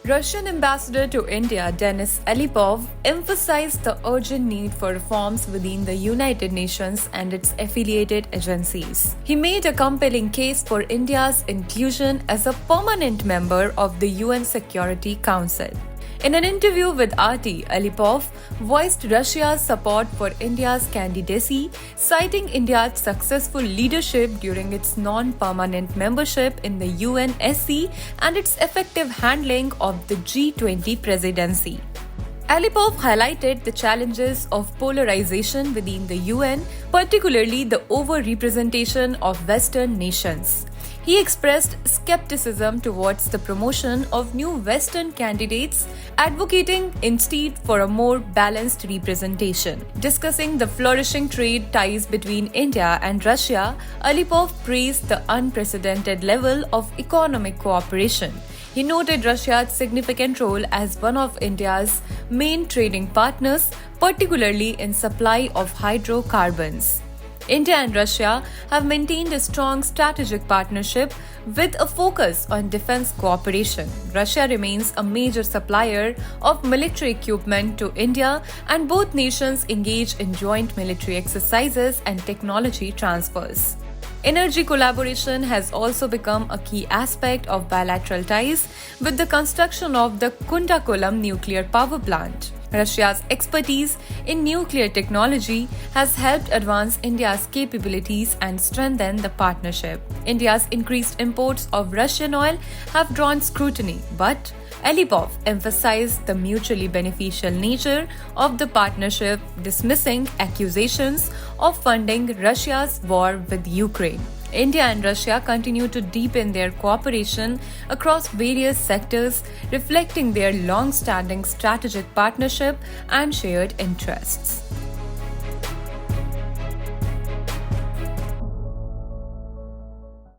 Russian ambassador to India Denis Alipov emphasized the urgent need for reforms within the United Nations and its affiliated agencies. He made a compelling case for India's inclusion as a permanent member of the UN Security Council. In an interview with RT, Alipov voiced Russia's support for India's candidacy, citing India's successful leadership during its non-permanent membership in the UNSC and its effective handling of the G20 presidency. Alipov highlighted the challenges of polarization within the UN, particularly the over-representation of Western nations. He expressed skepticism towards the promotion of new Western candidates, advocating instead for a more balanced representation. Discussing the flourishing trade ties between India and Russia, Alipov praised the unprecedented level of economic cooperation. He noted Russia's significant role as one of India's main trading partners, particularly in supply of hydrocarbons. India and Russia have maintained a strong strategic partnership with a focus on defense cooperation. Russia remains a major supplier of military equipment to India, and both nations engage in joint military exercises and technology transfers. Energy collaboration has also become a key aspect of bilateral ties with the construction of the Kundakulam nuclear power plant. Russia's expertise in nuclear technology has helped advance India's capabilities and strengthen the partnership. India's increased imports of Russian oil have drawn scrutiny, but Alipov emphasized the mutually beneficial nature of the partnership, dismissing accusations of funding Russia's war with Ukraine. India and Russia continue to deepen their cooperation across various sectors, reflecting their long-standing strategic partnership and shared interests.